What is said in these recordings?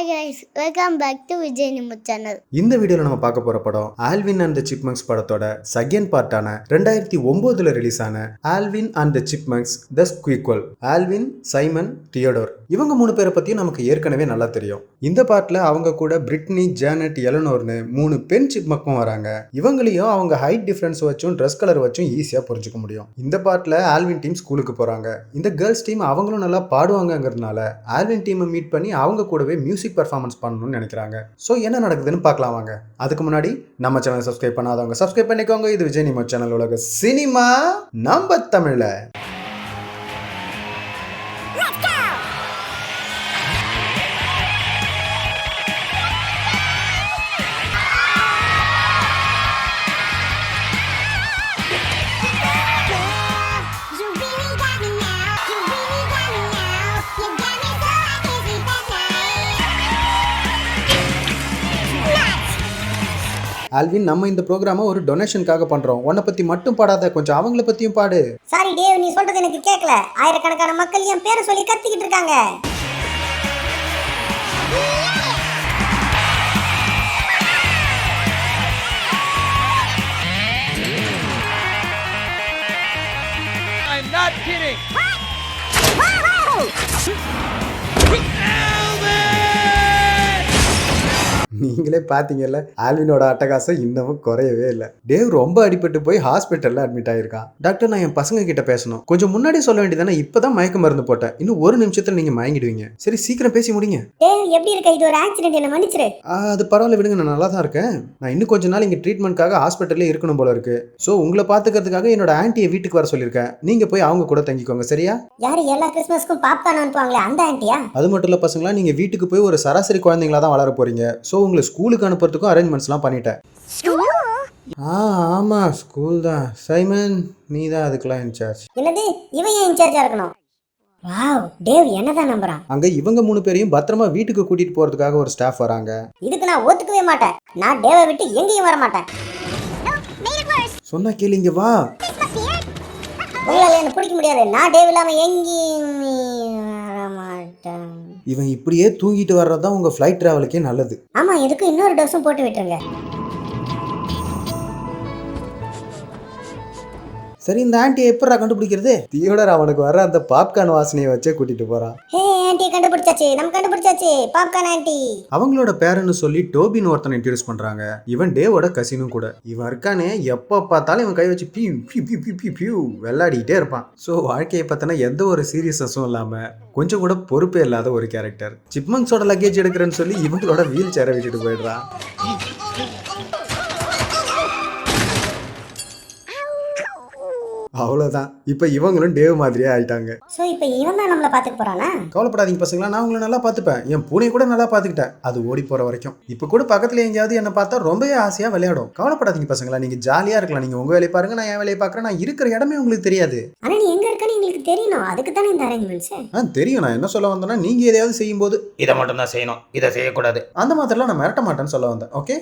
Hi guys, welcome back to Vijay Nimmu channel. இந்த வீடியோவில் நம்ம பார்க்க போற படம் ஆல்வின் அண்ட் த சிப்மங்க்ஸ் படத்தோட செகண்ட் பார்ட்டான 2009 ரிலீஸ் ஆன Alvin and the Chipmunks the Squeakquel. Alvin, Simon, Theodore இவங்க 3 பேரை பத்தியும் நமக்கு ஏற்கனவே நல்லா தெரியும். இந்த பார்ட்ல அவங்க கூட பிரிட்னி, ஜானட், எலனோர்னு 3 பெண் சிப்மங்க்கும் வராங்க. இவங்களையும் அவங்க ஹைட் டிஃபரன்ஸ் வச்சும் ட்ரெஸ் கலர் வச்சும் ஈஸியா புரிஞ்சுக்க முடியும். இந்த பார்ட்ல ஆல்வின் டீம் ஸ்கூலுக்கு போறாங்க. இந்த கேர்ள்ஸ் டீம் அவங்களும் நல்லா பாடுவாங்கங்கிறதுனால ஆல்வின் டீமை மீட் பண்ணி அவங்க கூடவே மியூசிக் பெர்ஃபார்மன்ஸ் பண்ணணும்னு நினைக்கிறாங்க. ஸோ என்ன நடக்குதுன்னு பார்க்கலாம் வாங்க. அதுக்கு முன்னாடி நம்ம சேனல் சப்ஸ்கிரைப் பண்ணாதவங்க சப்ஸ்கிரைப் பண்ணிக்கோங்க. இது விஜய் நிம்மு சேனல், உலக சினிமா நம்ம தமிழ்ல. ஆல்வின், நம்ம இந்த ப்ரோக்ராமை ஒரு டொனேஷனுக்காக பண்றோம். உன்னை பத்தி மட்டும் பாடாத, கொஞ்சம் அவங்கள பத்தியும் பாடு. சாரி டேவ், நீ சொல்றது எனக்கு கேட்கல. ஆயிரக்கணக்கான மக்கள் என் பேரை சொல்லி கத்திக்கிட்டு இருக்காங்க. I'm not kidding. நீங்களே பாத்தீங்கல்ல, ஆல்வினோட அட்டகாசம் இன்னமும் குறையவே இல்லை. டேவ் ரொம்ப அடிபட்டு போய் ஹாஸ்பிட்டல்ல அட்மிட் ஆயிருக்கான். டாக்டர், நான் என் பசங்க கிட்ட பேசணும். கொஞ்சம் முன்னாடி சொல்ல வேண்டியதானே, இப்பதான் மயக்க மருந்து போட்டேன். இன்னும் 1 நிமிஷத்துல நீங்க மயங்கிடுவீங்க. சரி, சீக்கிரம் பேசி முடிங்க. டேவ், எப்படி இருக்க? இது ஒரு ஆக்சிடென்ட், என்ன மன்னிச்சிரு. அது பரவாயில்ல, விடுங்க, நான் நல்லா தான் இருக்கேன். நான் இன்னும் கொஞ்ச நாள் இங்க ட்ரீட்மெண்ட்காக ஹாஸ்பிட்டல்ல இருக்கணும் போல இருக்கு. சோ உங்களை பாத்துக்கிறதுக்காக என்னோட ஆன்ட்டியை வீட்டுக்கு வர சொல்லியிருக்கேன். நீங்க போய் அவங்க கூட தங்கிக்கோங்க, சரியா? யாரு எல்லா கிறிஸ்மஸ்க்கும் பாப்கார்ன் அனுப்புவாங்களே, அந்த ஆன்ட்டியா? அது மட்டும் இல்ல பசங்களா, நீங்க வீட்டுக்கு போய் ஒரு சராசரி குழந்தைங்களா தான் வளர போறீங்க. சோ உங்களை ஸ்கூலுக்கு அனுப்புறதுக்கும் அரேஞ்ச்மெண்ட்ஸ்லாம் பண்ணிட்டேன். ஆமா, ஸ்கூல் தான். சைமன், நீ தான் அதுக்கெல்லாம் இன்சார்ஜ். என்னது, இவன் ஏன் இன்சார்ஜா இருக்கணும்? வாவ், டேவ் என்னதான் நம்புறான். அங்க இவங்க 3 பேரையும் பத்திரமா வீட்டுக்கு கூட்டிட்டு போறதுக்காக ஒரு ஸ்டாஃப் வராங்க. இதுக்கு நான் ஒத்துக்கவே மாட்டேன். நான் டேவை விட்டு எங்கேயும் வர மாட்டேன். சொன்னா கேளுங்க, வா. உங்களால என்ன பிடிக்க முடியாது. நான் டேவ் இல்லாம எங்கேயும் வர மாட்டேன். இவன் இப்படியே தூங்கிட்டு வர்றதுதான் உங்க ஃபிளைட் டிராவலுக்கே நல்லது. ஆமா, இதுக்கு இன்னொரு டோஸும் போட்டு விட்டுருங்க. சரி, இந்த ஆன்ட்டியை எப்படா கண்டுபிடிக்கிறது? தியோடர் அவனுக்கு வர அந்த பாப்கார்ன் வாசனையை வச்சே கூட்டிட்டு போறான். ஹே ஆன்ட்டி, கண்டுபிடிச்சாச்சு, நம்ம கண்டுபிடிச்சாச்சு, பாப்கார்ன் ஆன்ட்டி. அவங்களோட பேரன்னு சொல்லி டோபின் ஒருத்தனை இன்ட்ரோடியூஸ் பண்றாங்க. இவன் டேவோட கசினும் கூட. இவன் இருக்கானே, எப்ப பார்த்தாலும் இவன் கை வச்சு பியூ பியூ பியூ பியூ பியூ பியூ வெள்ளாடிக்கிட்டே இருப்பான். ஸோ வாழ்க்கையை பத்தின எந்த ஒரு சீரியஸஸும் இல்லாம கொஞ்சம் கூட பொறுப்பே இல்லாத ஒரு கேரக்டர். சிப்மங்க்ஸோட லக்கேஜ் எடுக்கிறேன்னு சொல்லி இவங்களோட வீல் சேரை விட்டுட்டு போயிடுறான். அவ்வளோதான். இப்போ இவங்களும் டேவ் மாதிரியே ஆயிட்டாங்க. சோ இப்போ இவன் தான் நம்மள பாத்துக்க போறானா? கவலைப்படாதீங்க பசங்களா, நான் உங்களை நல்லா பார்த்துப்பேன். என் பூனை கூட நல்லா பார்த்துக்கிட்டேன், அது ஓடி போற வரைக்கும். இப்போ கூட பக்கத்துல எங்கேயாவது என்ன பார்த்தா ரொம்பவே ஆசையா விளையாடும். கவலைப்படாதீங்க பசங்களா, நீங்க ஜாலியா இருக்கலாம். நீங்க உங்க வேலையை பாருங்க, நான் என் வேலையை பார்க்குறேன். நான் இருக்கிற இடமே உங்களுக்கு தெரியாது. ஆனா நீ எங்க இருக்கன்னு எங்களுக்கு தெரியணும். அதுக்கு தானே இந்த அரேஞ்ச்மெண்ட்ஸ். தெரியும். நான் என்ன சொல்ல வந்தேன்னா, நீங்க எதையாவது செய்யும் போது இதை மட்டும் தான் செய்யணும், இதை செய்யக்கூடாது, அந்த மாதிரிலாம் நான் மிரட்ட மாட்டேன்னு சொல்ல வந்தேன். ஓகே,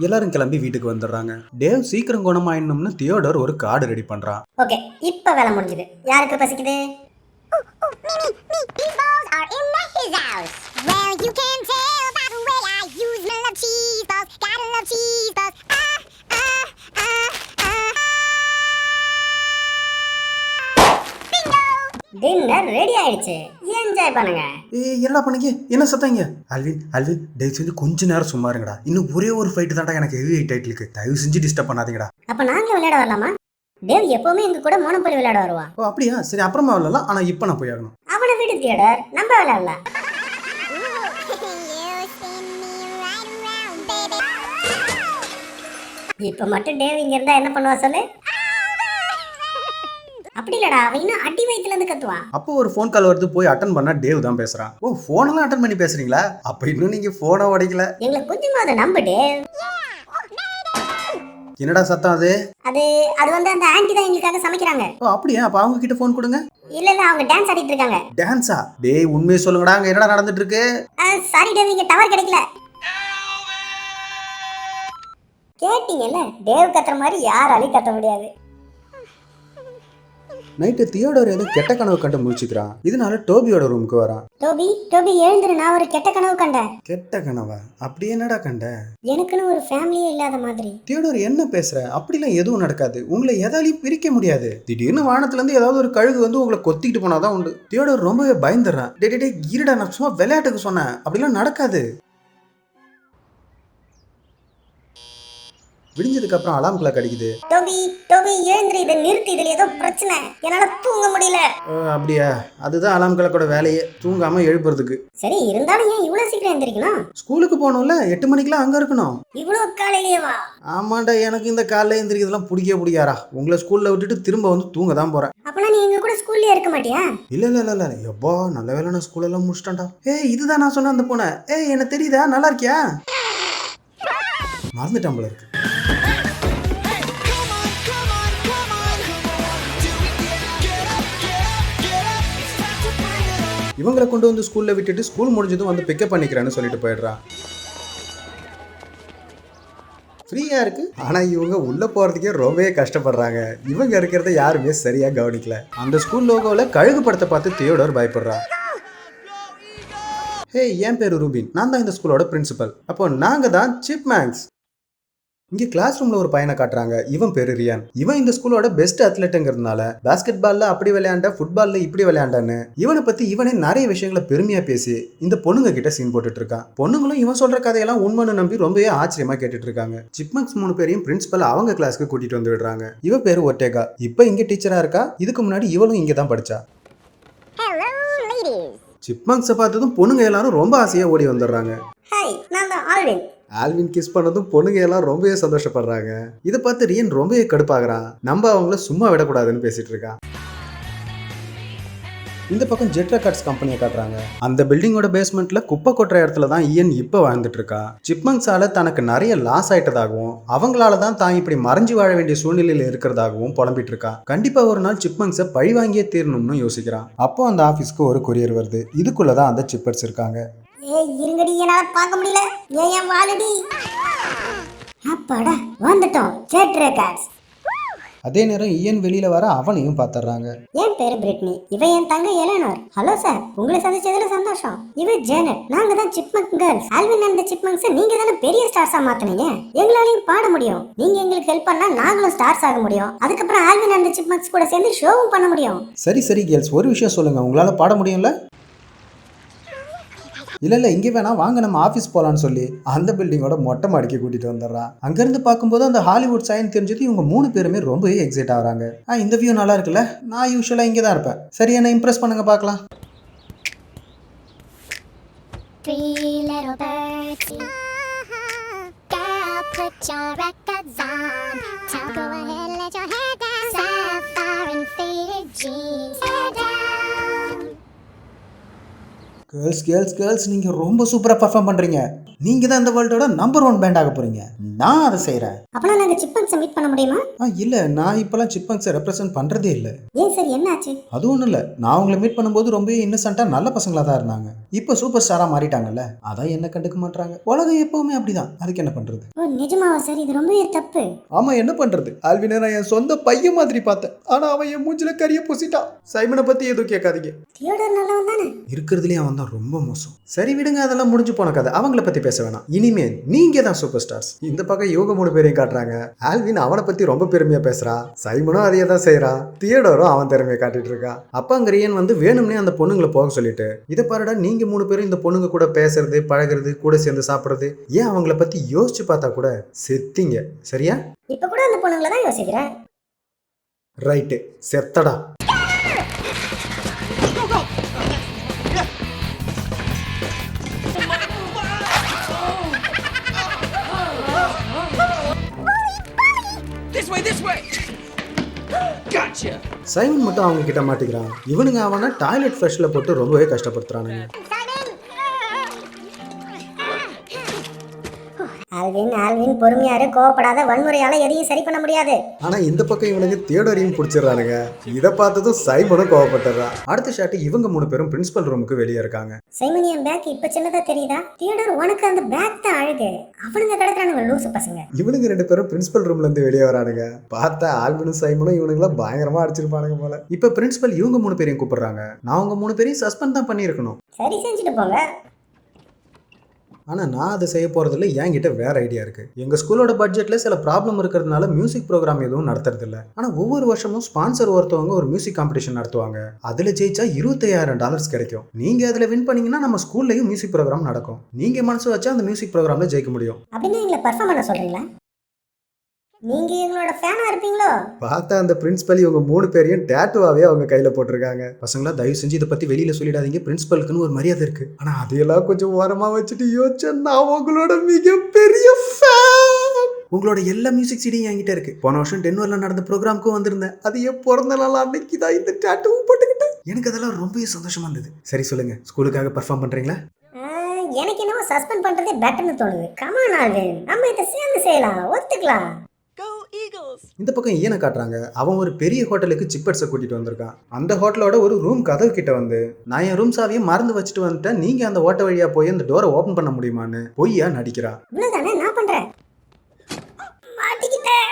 எல்லாரும் கிளம்பி வீட்டுக்கு வந்துடுறாங்க. டேவ் சீக்கிரம் குணமாயிடணும்னு தியோடர் ஒரு கார்டு ரெடி பண்றான். ஓகே, இப்போ வேலை முடிஞ்சது. யாருக்கு பசிக்குது? டின்னர் ரெடி ஆயிடுச்சு, என்ஜாய் பண்ணுங்க. என்ன பண்ணீங்க? என்ன சத்தங்க? ஆல்வின், ஆல்வின், தயவு செஞ்சு கொஞ்ச நேரம் சும்மா இருங்கடா. இன்னும் ஒரே ஒரு ஃபைட் தான்டா எனக்கு ஹெவி டைட்டிலுக்கு. தயவு செஞ்சு டிஸ்டர்ப் பண்ணாதீங்கடா. அப்ப நாங்க விளையாட வரலாமா? டேவ் எப்பவுமே எங்க கூட மோனோபோலி விளையாட வருவா. ஓ அப்படியா? சரி, அப்புறமா விளையாடலாம். ஆனா இப்போ நான் போய் ஆகணும். அவனை விடு தியோடர், நம்ம விளையாடலாம். இப்ப மட்டும் டேவ் இங்க இருந்தா என்ன பண்ணுவா சொல்லு? அப்படி இல்லடா, அவன் இன்னும் அடி வயித்துல இருந்து கத்துவான். அப்போ ஒரு ஃபோன் கால் வருது, போய் அட்டன் பண்ணா டேவ் தான் பேசுறான். ஓ, ஃபோனெல்லாம் அட்டன் பண்ணி பேசுறீங்களா? அப்ப இன்னும் நீங்க போனை உடைக்கல. எங்களுக்கு கொஞ்சமாவது நம்ப டேவ். என்னடா சத்தம் அது? அது வந்து அந்த ஆன்ட்டி தான் எங்களுக்காக சமைக்கிறாங்க. ஓ அப்படியா? அப்ப அவங்க கிட்ட ஃபோன் கொடுங்க. இல்ல அவங்க டான்ஸ் ஆடிட்டு இருக்காங்க. டான்ஸா? டேய் உண்மையை சொல்லுங்கடா, அங்க என்னடா நடந்துட்டு இருக்கு? சாரி டேவ், இங்க டவர் கிடைக்கல. கேட்டீங்கல்ல, டேவ் கத்துற மாதிரி யாராலையும் கத்த முடியாது. நைட்டு தியோடோர் ஏதோ கெட்ட கனவு கண்டு முழிச்சுக்கிறான். இதனால டோபியோட ரூமுக்கு வரான். டோபி எழுந்துரு, நான் ஒரு கெட்ட கனவு கண்டேன். கெட்ட கனவா? அப்படி என்னடா கண்ட? எனக்குன்னு ஒரு ஃபேமிலியே இல்லாத மாதிரி. தியோடோர் என்ன பேசுற? அப்படிலாம் எதுவும் நடக்காது. உங்களை எதாலையும் பிரிக்க முடியாது. திடீர்னு வானத்துல இருந்து ஏதாவது ஒரு கழுகு வந்து உங்களை கொத்திக்கிட்டு போனாதான் உண்டு. தியோடோர் ரொம்பவே பயந்துடுறான். டே இருடா, நான் சும்மா விளையாட்டுக்கு சொன்னேன், அப்படிலாம் நடக்காது. விடிஞ்சதுக்கு அப்புறம் அலாம் கிளாக் அடிக்குது. டோபி எழுந்துரு, இதை நிறுத்தி, இதுல ஏதோ பிரச்சனை, என்னால தூங்க முடியல. அப்படியா? அதுதான் அலாம் கிளாக்கோட வேலையே, தூங்காம எழுப்புறதுக்கு. சரி, இருந்தாலும் ஏன் இவ்வளவு சீக்கிரம் எந்திரிக்கணும்? ஸ்கூலுக்கு போகணும்ல, 8 மணிக்கெல்லாம் அங்க இருக்கணும். இவ்வளவு காலையிலேவா? ஆமாண்டா, எனக்கு இந்த காலையில எந்திரிக்கிறதுலாம் பிடிக்காரா. உங்களை ஸ்கூல்ல விட்டுட்டு திரும்ப வந்து தூங்க தான் போறேன். அப்பனா நீ எங்க கூட ஸ்கூல்லயே இருக்க மாட்டியா? இல்ல எப்பா, நல்ல வேலை நான் ஸ்கூல் எல்லாம் முடிச்சிட்டேன்டா. இதுதான் நான் சொன்ன அந்த பூனை. என்ன தெரியுதா? நல்லா இருக்கியா? மறந்துட்டான் போல இருக்கு. இவங்களை கொண்டு வந்து ஸ்கூல்ல விட்டுட்டு ஸ்கூல் முடிஞ்சதும் வந்து பிக்கப் பண்ணிக்கிறேன்னு சொல்லிட்டு போயிடுறான். ஃப்ரீயா இருக்கு. ஆனா இவங்க உள்ள போறதுக்கே ரொம்பவே கஷ்டப்படுறாங்க. இவங்க இருக்கிறத யாருமே சரியா கவனிக்கல. அந்த ஸ்கூல் லோகோல கழுகு படத்தை பார்த்து தியோடோர் பயப்படுறான். என் பேரு ரூபின், நான் தான் இந்த ஸ்கூலோட பிரின்சிபல். அப்போ நாங்க தான் சிப்மங்க்ஸ். இங்க கிளாஸ் ரூம்ல ஒரு பையனை காட்டுறாங்க. இவன் பேரு ரியான். இவன் இந்த ஸ்கூலோட பெஸ்ட் அத்லெட்டுங்கிறதுனால பாஸ்கெட் பால்ல அப்படி விளையாண்ட, ஃபுட்பால்ல இப்படி விளையாண்டான்னு இவனை பத்தி இவனே நிறைய விஷயங்களை பெருமையா பேசி இந்த பொண்ணுங்க கிட்ட சீன் போட்டுட்டு இருக்கான். பொண்ணுங்களும் இவன் சொல்ற கதையெல்லாம் உண்மைன்னு நம்பி ரொம்பவே ஆச்சரியமா கேட்டுட்டு இருக்காங்க. சிப்மங்க்ஸ் 3 பேரையும் பிரின்சிபல் அவங்க கிளாஸ்க்கு கூட்டிட்டு வந்து விடுறாங்க. இவ பேரு ஒட்டேகா. இப்ப இங்க டீச்சரா இருக்கா. இதுக்கு முன்னாடி இவளும் இங்க தான் படிச்சா. சிப்மங்க்ஸை பார்த்ததும் பொண்ணுங்க எல்லாரும் ரொம்ப ஆசையா ஓடி வந்துடுறாங்க. ஆல்வின் கிஸ் பண்ணதும் பொண்ணுங்க எல்லாம் ரொம்பவே சந்தோஷப்படுறாங்க. இதை பார்த்து ரியன் ரொம்பவே கடுப்பாகிறான். நம்ம அவங்கள சும்மா விடக்கூடாதுன்னு பேசிட்டு இருக்கான். இந்த பக்கம் ஜெட் ரெக்கார்ட்ஸ் கம்பெனியை காட்டுறாங்க. அந்த பில்டிங்கோட பேஸ்மெண்ட்ல குப்பை கொட்டுற இடத்துல தான் இயன் இப்ப வாழ்ந்துட்டு இருக்கா. சிப்மங்க்ஸால தனக்கு நிறைய லாஸ் ஆயிட்டதாகவும் அவங்களால தான் தான் இப்படி மறைஞ்சு வாழ வேண்டிய சூழ்நிலையில இருக்கிறதாகவும் புலம்பிட்டு இருக்கா. கண்டிப்பா ஒரு நாள் சிப்மங்க்ஸை பழி வாங்கியே தீரணும்னு யோசிக்கிறான். அப்போ அந்த ஆபீஸ்க்கு ஒரு கொரியர் வருது. இதுக்குள்ளதான் அந்த சிப்பர்ஸ் இருக்காங்க. இருங்கடி, என்னால பார்க்க முடியல. ஏன் வாலடி? அப்பாடா, வந்துட்டோம். Jet records. அதே நேரம் இயன் வெளியில வர அவனையும் பாத்துறாங்க. என் பேரு பிரிட்னி, இவன் என் தங்க எலனோர். ஹலோ சார், உங்களை சந்திச்சதுல சந்தோஷம். இவ ஜேனட், நாங்க தான் சிப்மங்க் girls. Alvin and the chipmunks நீங்க தானே பெரிய ஸ்டார்ஸா மாத்துனீங்க. எங்களாலையும் பாட முடியும். நீங்க எங்களுக்கு ஹெல்ப் பண்ணா நாங்களும் ஸ்டார்ஸ் ஆக முடியும். அதுக்கப்புறம் ஆல்வின் அண்ட் தி சிப்மங்க்ஸ் கூட சேர்ந்து ஷோவும் பண்ண முடியும். சரி கேர்ள்ஸ், ஒரு விஷயம் சொல்லுங்க, உங்களால பாட முடியும்ல? இல்ல இங்கே வேணா, வாங்க நம்ம ஆஃபீஸ் போகலான்னு சொல்லி அந்த பில்டிங்கோட மொட்டை மாடிக்கு கூட்டிட்டு வந்துடுறான். அங்கேருந்து பார்க்கும்போது அந்த ஹாலிவுட் சைன் தெரிஞ்சது இவங்க 3 பேருமே ரொம்பவே எக்ஸைட் ஆகுறாங்க. இந்த வியூ நல்லா இருக்குல்ல, நான் யூஸ்வலாக இங்கே தான் இருப்பேன். சரி, என்ன இம்ப்ரெஸ் பண்ணுங்க பார்க்கலாம். கேர்ள்ஸ் நீங்க ரொம்ப சூப்பரா பெர்ஃபார்ம் பண்றீங்க. நீங்க தான் இந்த வேர்ல்டோட நம்பர் 1 பேண்ட் ஆக போறீங்க. நான் அதை செய்யறேன். அப்பனா நாங்க சிப்மங்க்ஸை மீட் பண்ண முடியுமா? இல்ல, நான் இப்பெல்லாம் சிப்மங்க்ஸை ரெப்ரசென்ட் பண்றதே இல்ல. ஏன் சார், என்னாச்சு? அது ஒண்ணும் இல்ல, நான் உங்களை மீட் பண்ணும்போது ரொம்ப இன்னசென்ட்டா நல்ல பசங்களா தான் இருந்தாங்க. இப்போ சூப்பர் ஸ்டாரா மாறிட்டாங்கல்ல, அதான் என்ன கண்டுக்க மாட்டாங்க. உலகம் எப்பவுமே அப்படிதான். அதுக்கு என்ன பண்றது? ஓ நிஜமாவா சார்? இது ரொம்பவே தப்பு. ஆமா, என்ன பண்றது? ஆல்வினை நான் என் சொந்த பையன் மாதிரி பார்த்தேன். ஆனா அவன் என் மூஞ்சில கரிய பூசிட்டான். சைமனை பத்தி எதுவும் கேட்காதீங்க. தியோடர் நல்லவன் தானே? இருக்கிறதுலயே அவன் தான் ரொம்ப மோசம். சரி விடுங்க, அதெல்லாம் முடிஞ்சு போன கதை. அவங்கள பத்தி பேச வேணாம். இனிமே நீங்க தான் சூப்பர் ஸ்டார்ஸ். இந்த பக்கம் யோக 3 பேரையும் காட்டுறாங்க. ஆல்வின் அவனை பத்தி ரொம்ப பெருமையா பேசுறான். சைமனும் அதையே தான் செய்யறான். தியோடரும் அவன் திறமையை காட்டிட்டு இருக்கான். அப்ப அங்க ரியன் வந்து வேணும்னே அந்த பொண்ணுங்களை போக சொல்லிட்டு, இதை பாருடா, நீங்க 3 பேரும் இந்த பொண்ணுங்க கூட பேசுறது, பழகிறது, கூட சேர்ந்து சாப்பிடுறது, ஏன் அவங்கள பத்தி யோசிச்சு பார்த்தா கூட செத்தீங்க. சரியா? இப்ப கூட அந்த பொண்ணுங்களை தான் யோசிக்கிறேன். ரைட்டு, செத்தடா. This way. Gotcha. சைமன் மட்டும் அவங்க கிட்ட மாட்டிக்கிறான். இவனுங்க அவனை டாய்லெட் ஃப்ளஷ்ல போட்டு ரொம்பவே கஷ்டப்படுத்துறானுங்க. ஆல்வின் பொறுமையாரு, கோவப்படாத, வன்முறையால எதையும் சரி பண்ண முடியாது. ஆனா இந்த பக்கம் இவனுக்கு தியோடரையும் பிடிச்சிடறானுங்க. இதை பார்த்ததும் சைமனும் கோவப்பட்டுறான். அடுத்த ஷாட் இவங்க 3 பேரும் பிரின்சிபல் ரூமுக்கு வெளியே இருக்காங்க. சைமன், என் பேக் இப்ப சின்னதா தெரியுதா? தியோடர், உனக்கு அந்த பேக் தான் அழகு. அவனுங்க கடத்துறானுங்க லூசு பசங்க. இவனுங்க 2 பேரும் பிரின்சிபல் ரூம்ல இருந்து வெளியே வரானுங்க. பார்த்தா ஆல்வினும் சைமனும் இவனுங்கள பயங்கரமா அடிச்சிருப்பானுங்க போல. இப்ப பிரின்சிபல் இவங்க 3 பேரையும் கூப்பிடுறாங்க. நான் உங்க 3 பேரையும் சஸ்பெண்ட் தான் பண்ணியிருக்கணும். சரி, செஞ்சுட்டு போங்க. ஆனா நான் அதை செய்ய போறதில்ல. என்கிட்ட வேற ஐடியா இருக்கு. எங்க ஸ்கூலோட பட்ஜெட்ல சில ப்ராப்ளம் இருக்கிறதுனால மியூசிக் ப்ரோக்ராம் எதுவும் நடத்துறது இல்ல. ஆனா ஒவ்வொரு வருஷமும் ஸ்பான்சர் ஒருத்தவங்க ஒரு மியூசிக் காம்படிஷன் நடத்துவாங்க. அதுல ஜெயிச்சா $25,000 கிடைக்கும். நீங்க அதுல வின் பண்ணீங்கன்னா நம்ம ஸ்கூல்லயும் மியூசிக் ப்ரோக்ராம் நடக்கும். நீங்க மனசு வச்சா அந்த மியூசிக் ப்ரோக்ராம்ல ஜெயிக்க முடியும். அப்படின்னு எங்களை பர்ஃபார்ம் பண்ண சொல்றீங்களா? நீங்க எங்களோட ஃபேனா இருப்பீங்களோ? பார்த்தா அந்த பிரின்சிபல் இவங்க 3 பேரையும் டேட்டுவாவே அவங்க கையில போட்டிருக்காங்க. பசங்களா தயவு செஞ்சு இதை பத்தி வெளியில சொல்லிடாதீங்க. பிரின்சிபலுக்குன்னு ஒரு மரியாதை இருக்கு. ஆனா அதையெல்லாம் கொஞ்சம் ஓரமா வச்சுட்டு யோசிச்சேன். நான் உங்களோட மிகப்பெரிய ஃபேன். உங்களோட எல்லா மியூசிக் சீடியும் என்கிட்ட இருக்கு. போன வருஷம் டென்வர்ல நடந்த ப்ரோக்ராமுக்கும் வந்திருந்தேன். அது என் பிறந்த நாள் அன்னைக்கு தான் இந்த டேட்டுவும் போட்டுக்கிட்டேன். எனக்கு அதெல்லாம் ரொம்பவே சந்தோஷமா இருந்தது. சரி சொல்லுங்க, ஸ்கூலுக்காக பெர்ஃபார்ம் பண்றீங்களா? எனக்கு என்னவோ சஸ்பெண்ட் பண்றதே பெட்டர்னு தோணுது. கமான் ஆல்வின், நம்ம இதை சேர்ந்து செய்யலாம், ஒத்துக்கலாம். Go Eagles! இந்த பக்கம் ஈயனை காட்டுறாங்க. அவன் ஒரு பெரிய ஹோட்டலுக்கு சிப்பர்ஸை கூட்டிட்டு வந்திருக்கான். அந்த ஹோட்டலோட ஒரு ரூம் கதவு கிட்ட வந்து, நான் என் ரூம் சாவியை மறந்து வச்சுட்டு வந்துட்டேன், நீங்க அந்த ஓட்ட வழியா போய் அந்த டோரை ஓபன் பண்ண முடியுமான்னு பொய்யா நடிக்கிறான். இவ்வளவுதானே நான் பண்றேன். மாட்டிக்கிட்டேன்.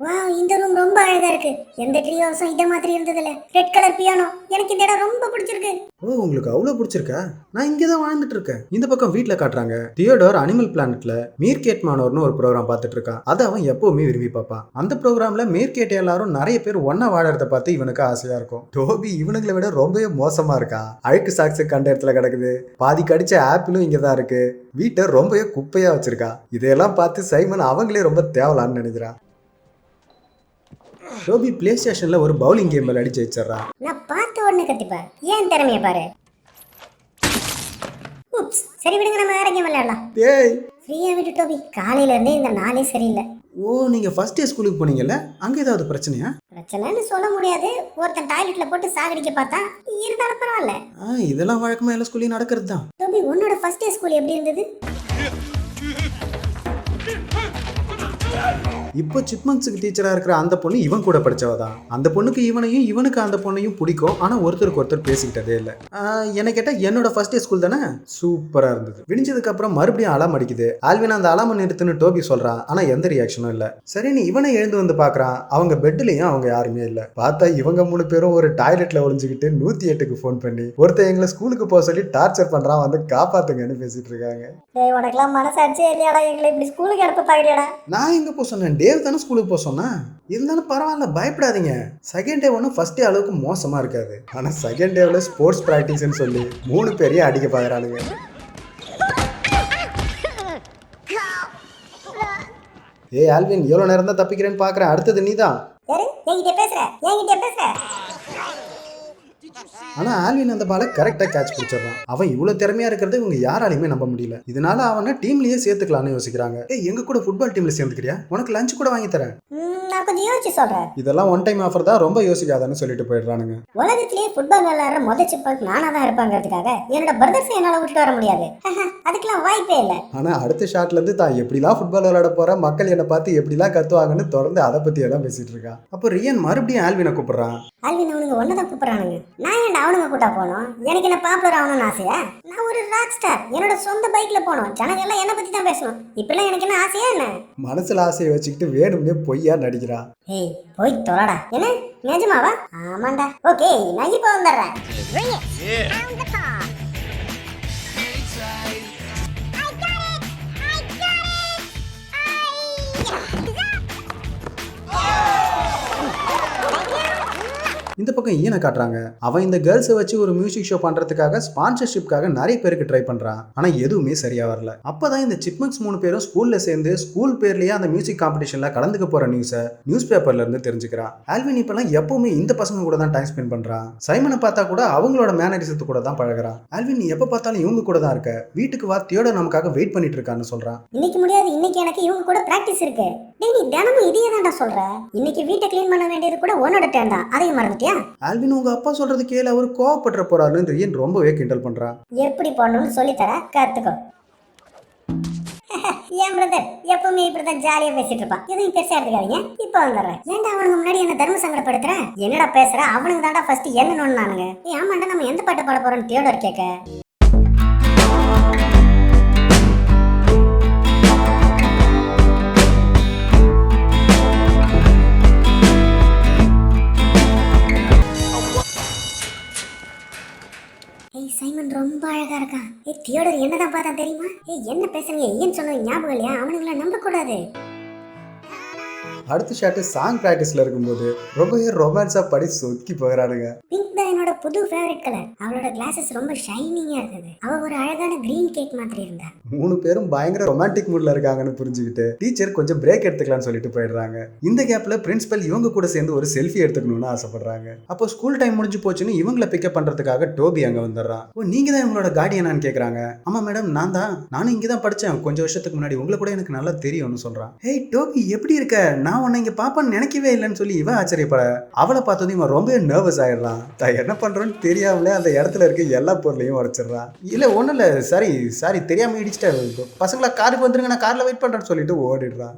வாவ், இந்த ரூம் ரொம்ப அழகா இருக்கு. எந்த ட்ரீஹவுஸும் இத மாதிரி இருந்ததில்ல. ரெட் கலர் பியானோ, எனக்கு இந்த இடம் ரொம்ப பிடிச்சிருக்கு. ஓ, உங்களுக்கு அவ்வளவு பிடிச்சிருக்கா? நான் இங்கே தான் வாழ்ந்துட்டு இருக்கேன். இந்த பக்கம் வீட்டில் காட்டுறாங்க. தியோடர் அனிமல் பிளானட்ல மீர்கேட் மானோர்னு ஒரு ப்ரோக்ராம் பார்த்துட்டு இருக்கான். அதை அவன் எப்பவுமே விரும்பி பார்ப்பான். அந்த ப்ரோக்ராம்ல மீர்கேட் எல்லாரும் நிறைய பேர் ஒன்னா வாழறத பார்த்து இவனுக்கு ஆசையா இருக்கும். டோபி இவனுங்களை விட ரொம்பவே மோசமா இருக்கான். அழுக்கு சாக்ஸ் கண்ட இடத்துல கிடக்குது. பாதி கடிச்ச ஆப்பிளும் இங்கே தான் இருக்கு. வீட்டை ரொம்பவே குப்பையா வச்சிருக்கா. இதையெல்லாம் பார்த்து சைமன் அவங்களே ரொம்ப தேவலான்னு நினைக்கிறான். டோபி பிளே ஸ்டேஷன்ல ஒரு பவுலிங் கேம் விளையாடி ஜெயிச்சிடறான். நான் பார்த்த உடனே கத்திப்பேன். ஏன் திறமைய பாரு. உப்ஸ், சரி விடுங்க, நம்ம வேற கேம் விளையாடலாம். டேய், ஃப்ரீயா விட்டு டோபி. காலையில இருந்தே இந்த நாளே சரியில்லை. ஓ, நீங்க ஃபர்ஸ்ட் டே ஸ்கூலுக்கு போனீங்கல்ல, அங்க ஏதாவது பிரச்சனையா? பிரச்சனைன்னு சொல்ல முடியாது. ஒருத்தன் டாய்லெட்ல போட்டு சாகடிக்க பார்த்தா, இருந்தாலும் பரவாயில்ல. இதெல்லாம் வழக்கமா எல்லா ஸ்கூல்லையும் நடக்கிறது தான். டோபி, உன்னோட ஃபர்ஸ்ட் டே ஸ்கூல் எப்படி இருந்தது? இப்போ சிப்மங்க்ஸுக்கு டீச்சரா இருக்கிற அந்த பொண்ணு இவன் கூட படிச்சவதான். அந்த பொண்ணுக்கு இவனையும் இவனுக்கு அந்த பொண்ணையும் பிடிக்கும். ஆனா ஒருத்தருக்கு ஒருத்தர் பேசிக்கிட்டதே இல்லை. என்ன கேட்டா என்னோட ஃபர்ஸ்ட் டே ஸ்கூல் தானே, சூப்பரா இருந்தது. விடிஞ்சதுக்கு அப்புறம் மறுபடியும் அலாம் அடிக்குது. ஆல்வின் அந்த அலாம நிறுத்துன்னு டோபி சொல்றான். ஆனா எந்த ரியாக்ஷனும் இல்ல. சரி, நீ இவனை எழுந்து வந்து பாக்குறான். அவங்க பெட்லயும் அவங்க யாருமே இல்ல. பார்த்தா இவங்க 3 பேரும் ஒரு டாய்லெட்ல ஒளிஞ்சுக்கிட்டு 108க்கு ஃபோன் பண்ணி ஒருத்தர் எங்களை ஸ்கூலுக்கு போக சொல்லி டார்ச்சர் பண்றான், வந்து காப்பாத்துங்கன்னு பேசிட்டு இருக்காங்க. உனக்கெல்லாம் மனசாட்சியே இல்லையாடா? எங்களை இப்படி ஸ்கூலுக்கு அனுப்ப பாக்குறியாடா? நான் எங்க போக சொன்னேன்? டேவ் தானே ஸ்கூலுக்கு போக சொன்னா. இருந்தாலும் பரவாயில்ல, பயப்படாதீங்க. செகண்ட் டே ஒன்றும் ஃபர்ஸ்ட் டே அளவுக்கு மோசமா இருக்காது. ஆனா செகண்ட் டேவ்ல ஸ்போர்ட்ஸ் பிராக்டிஸ்ன்னு சொல்லி 3 பேரையும் அடிக்க பாக்குறானுங்க. ஏய் ஆல்வின், எவ்வளவு நேரம் தான் தப்பிக்கிறேன்னு பாக்குறேன். அடுத்தது நீதான். என்கிட்ட பேசுற. ஆனா ஆல்வின் அந்த பாலை கரெக்டா கேட்ச் பிடிச்சிடறான். அவன் இவ்வளவு திறமையா இருக்கிறது இவங்க யாராலையுமே நம்ப முடியல. இதனால அவனை டீம்லயே சேர்த்துக்கலாம்னு யோசிக்கிறாங்க. ஏய், எங்க கூட ஃபுட்பால் டீம்ல சேர்ந்துக்கிறியா? உனக்கு லஞ்ச் கூட வாங்கி தரேன். நான் கொஞ்சம் யோசிச்சு சொல்றேன். இதெல்லாம் ஒன் டைம் ஆஃபர் தான், ரொம்ப யோசிக்காதான்னு சொல்லிட்டு போயிடுறானுங்க. உலகத்திலேயே ஃபுட்பால் விளையாடுற முதல் சிப்பங்க் நானா தான் இருப்பாங்கிறதுக்காக என்னோட பிரதர்ஸை என்னால விட்டுட்டு வர முடியாது. அதுக்கெல்லாம் வாய்ப்பே இல்லை. ஆனா அடுத்த ஷாட்ல இருந்து தான் எப்படிலாம் ஃபுட்பால் விளையாட போற, மக்கள் என்னை பார்த்து எப்படிலாம் கத்துவாங்கன்னு தொடர்ந்து அதை பத்தி எல்லாம் பேசிட்டு இருக்கா. அப்போ ரியன் மறுபடியும் ஆல்வினை கூப்பிடுறான். ஆல்வின், அவனுங்க ஒன்னதான் கூப்பிடுறானுங்க. நான் ஏன் அவனுங்க கூட்டா போனோம்? எனக்கு என்ன பாப்புலர் ஆகணும்னு ஆசையா? நான் ஒரு ராக் ஸ்டார். என்னோட சொந்த பைக்ல போனோம். ஜனங்க எல்லாம் என்ன பத்தி தான் பேசணும். இப்பெல்லாம் எனக்கு என்ன ஆசையா என்ன? மனசுல ஆசையை வச்சுக்கிட்டு வேணும்னே பொய்யா நடிக்கிறான். ஏய், போய் தொலைடா. என்ன நிஜமாவா? ஆமாண்டா. ஓகே, நான் இப்போ வந்துடுறேன். இந்த பக்கம் ஈயனை காட்டுறாங்க. அவன் இந்த கேர்ள்ஸை வச்சு ஒரு மியூசிக் ஷோ பண்றதுக்காக ஸ்பான்சர்ஷிப்காக நிறைய பேருக்கு ட்ரை பண்றான். ஆனா எதுவுமே சரியா வரல. அப்பதான் இந்த சிப்மங்க்ஸ் 3 பேரும் ஸ்கூல்ல சேர்ந்து ஸ்கூல் பேர்லயே அந்த மியூசிக் காம்படிஷன்ல கலந்துக்க போற நியூஸ் பேப்பர்ல இருந்து தெரிஞ்சுக்கிறான். ஆல்வின் இப்பெல்லாம் எப்பவுமே இந்த பசங்க கூட தான் டைம் ஸ்பெண்ட் பண்றான். சைமனை பார்த்தா கூட அவங்களோட மேனரிசத்து கூட தான் பழகுறான். ஆல்வின், நீ எப்ப பார்த்தாலும் இவங்க கூட தான் இருக்க. வீட்டுக்கு வா, தியோட நமக்காக வெயிட் பண்ணிட்டு இருக்கான்னு சொல்றான். இன்னைக்கு முடியாது, இன்னைக்கு எனக்கு இவங்க கூட பிராக்டிஸ் இருக்கு. டேய், நீ தினமும் இதையே தான்டா சொல்ற. இன்னைக்கு வீட்டை கிளீன் பண்ண வேண்டியது கூட உன்னோட டேர்ன் தான். அதையும் மறந்துட்டியா? போட்டியா? ஆல்வின் உங்க அப்பா சொல்றது கேளு, அவர் கோவப்பட்டுற போறாருன்னு ரியன் ரொம்பவே கிண்டல் பண்றான். எப்படி போடணும்னு சொல்லித்தர கத்துக்கோ. ஏன் பிரதர் எப்பவுமே இப்படிதான் ஜாலியா பேசிட்டு இருப்பான். எதுவும் பெருசா எடுத்துக்காதீங்க. இப்ப வந்துடுறேன். ஏன்டா அவனுக்கு முன்னாடி என்ன தர்ம சங்கடப்படுத்துற? என்னடா பேசுற? அவனுக்கு தான்டா ஃபர்ஸ்ட் என்ன நோன்னானுங்க. ஆமாண்டா, நம்ம எந்த பாட்டு பாட போறோம்னு தியோடர் கேட்க. சைமன் ரொம்ப அழகா இருக்கான். தியோடர் என்னதான் பார்த்தா தெரியுமா? என்ன பேசுறீங்க? ஏன் சொன்னது ஞாபகம் இல்லையா? அவனுங்களை நம்ப கூடாது. அடுத்த ஷாட் சாங் பிராக்டிஸ்ல இருக்கும்போது ரொம்பவே ரொமான்ஸா படி சொக்கி போகிறானுங்க. பிங்க் தான் என்னோட புது ஃபேவரட் கலர். அவளோட கிளாஸஸ் ரொம்ப ஷைனிங்கா இருந்தது. அவ ஒரு அழகான கிரீன் கேக் மாதிரி இருந்தா. 3 பேரும் பயங்கர ரொமான்டிக் மூட்ல இருக்காங்கன்னு புரிஞ்சுக்கிட்டு டீச்சர் கொஞ்சம் பிரேக் எடுத்துக்கலாம்னு சொல்லிட்டு போயிடுறாங்க. இந்த கேப்ல பிரின்சிபல் இவங்க கூட சேர்ந்து ஒரு செல்ஃபி எடுத்துக்கணும்னு ஆசைப்படுறாங்க. அப்போ ஸ்கூல் டைம் முடிஞ்சு போச்சுன்னு இவங்களை பிக்கப் பண்றதுக்காக டோபி அங்க வந்துடுறான். ஓ, நீங்க தான் இவங்களோட கார்டியனான்னு கேக்குறாங்க. ஆமா மேடம், நான் தான். நானும் இங்க தான் படிச்சேன் கொஞ்சம் வருஷத்துக்கு முன்னாடி. உங்களை கூட எனக்கு நல்லா தெரியும்னு சொல்றான். ஹேய் டோபி, எப்படி இருக்க? நான் உன்னை இங்க பாப்பான்னு நினைக்கவே இல்லைன்னு சொல்லி இவன் ஆச்சரியப்பட, அவளை பார்த்ததும் இவன் ரொம்ப நர்வஸ் ஆயிடுறான். தான் என்ன பண்றோன்னு தெரியாமலே அந்த இடத்துல இருக்க எல்லா பொருளையும் உடைச்சிடுறான். இல்ல ஒண்ணும் இல்ல, சாரி தெரியாம இடிச்சிட்டேன், பசங்களா காருக்கு வந்துருங்க, நான் கார்ல வெயிட் பண்றேன்னு சொல்லிட்டு ஓடிடுறான்.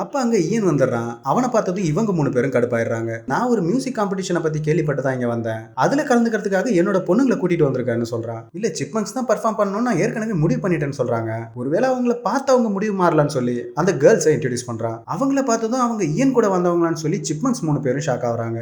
அப்ப அங்க ஈயன் வந்துடுறான். அவனை பார்த்ததும் இவங்க 3 பேரும் கடுப்பாயிடுறாங்க. நான் ஒரு மியூசிக் காம்படிஷனை பத்தி கேள்விப்பட்டு தான் இங்க வந்தேன், அதுல கலந்துக்கிறதுக்காக என்னோட பொண்ணுங்களை கூட்டிட்டு வந்திருக்கேன்னு சொல்றான். இல்ல சிப்மங்க்ஸ் தான் பர்ஃபார்ம் பண்ணணும்னு நான் ஏற்கனவே முடிவு பண்ணிட்டேன்னு சொல்றாங்க. ஒருவேளை அவங்கள பார்த்து அவங்க முடிவு மாறலான்னு சொல்லி அந்த கேர்ள்ஸை இன்ட்ரோடியூஸ் பண்றான். அவங்கள பார்த்ததும் அவங்க ஈயன் கூட வந்தவங்களான்னு சொல்லி சிப்மங்க்ஸ் 3 பேரும் ஷாக் ஆகுறாங்க.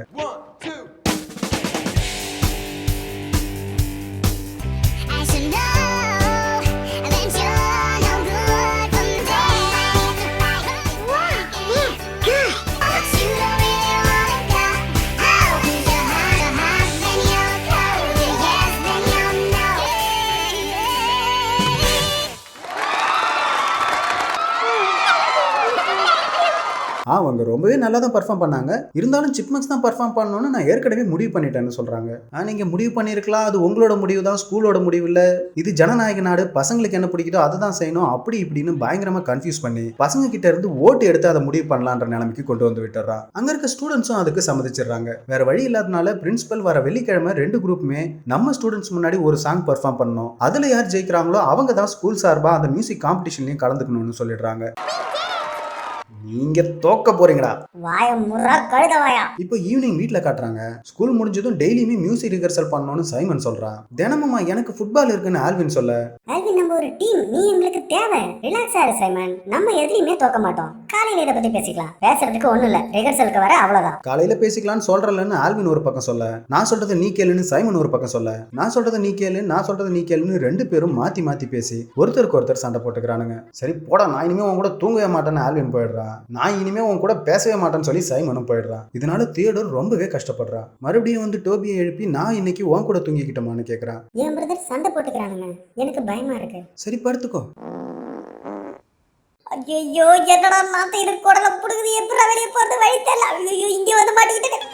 அவங்க ரொம்பவே நல்லா தான் பர்ஃபார்ம் பண்ணாங்க. இருந்தாலும் சிப்மங்க்ஸ் தான் பர்ஃபார்ம் பண்ணணும்னு நான் ஏற்கனவே முடிவு பண்ணிட்டேன்னு சொல்றாங்க. நீங்க முடிவு பண்ணிருக்கலாம், அது உங்களோட முடிவு தான், ஸ்கூலோட முடிவு இல்ல. இது ஜனநாயக நாடு, பசங்களுக்கு என்ன பிடிக்குதோ அதை தான் செய்யணும், அப்படி இப்படின்னு பயங்கரமா கன்ஃபியூஸ் பண்ணி பசங்க கிட்ட இருந்து ஓட்டு எடுத்து அதை முடிவு பண்ணலான்ற நிலைமைக்கு கொண்டு வந்து விட்டுறான். அங்க இருக்க ஸ்டூடெண்ட்ஸும் அதுக்கு சம்மதிச்சிடுறாங்க. வேற வழி இல்லாதனால பிரின்சிபல் வர வெள்ளிக்கிழமை 2 குரூப்புமே நம்ம ஸ்டூடெண்ட்ஸ் முன்னாடி ஒரு சாங் பர்ஃபார்ம் பண்ணணும், அதுல யார் ஜெயிக்கிறாங்களோ அவங்க தான் ஸ்கூல் சார்பா அந்த மியூசிக் காம்படிஷன்லயும் கலந்துக்கணும்னு சொல்லிடுறாங்க. நீங்க தோக்க போறீங்கடா, வாய முறா கழுத வாயா. இப்போ ஈவினிங் வீட்ல காட்டுறாங்க. ஸ்கூல் முடிஞ்சதும் டெய்லியுமே மியூசிக் ரிஹர்சல் பண்ணணும்னு சைமன் சொல்றான். தினமுமா எனக்கு ஃபுட்பால் இருக்குன்னு ஆல்வின் சொல்ல, ஆல்வின் நம்ம ஒரு டீம், நீ எங்களுக்கு தேவை. ரிலாக்ஸ் ஆரு சைமன், நம்ம எதுலயுமே தோக்க மாட்டோம். காலையில இத பத்தி பேசிக்கலாம், பேசுறதுக்கு ஒண்ணும் இல்ல, ரிஹர்சலுக்கு வர அவ்வளவுதான். காலையில பேசிக்கலாம்னு சொல்றலன்னு ஆல்வின் ஒரு பக்கம் சொல்ல, நான் சொல்றது நீ கேளுன்னு சைமன் ஒரு பக்கம் சொல்ல, நான் சொல்றது நீ கேளு நான் சொல்றது நீ கேளுன்னு 2 பேரும் மாத்தி மாத்தி பேசி ஒருத்தருக்கு ஒருத்தர் சண்டை போட்டுக்கிறானுங்க. சரி போடா, நான் இனிமே உன் கூட தூங்கவே மாட்டேன்னு ஆல்வின் போயிடுறான். நான் இனிமே உன் கூட பேசவே மாட்டேன்னு சொல்லி சைமனும் போயிடுறான். இதனால தியோடர் ரொம்பவே கஷ்டப்படுறான். மறுபடியும் வந்து டோபியை எழுப்பி நான் இன்னைக்கு உன் கூட தூங்கிக்கிட்டோமான்னு கேக்குறான். என் பிரதர் சண்டை போட்டுக்கிறானுங்க, எனக்கு பயமா இருக்கு. சரி படுத்துக்கோ. ஐயோ என்னடா நாத்த இது குடல புடுங்குது, எப்பறா வெளிய போறது வழி தெரியல. ஐயோ இங்க வந்து மாட்டிக்கிட்டேன்.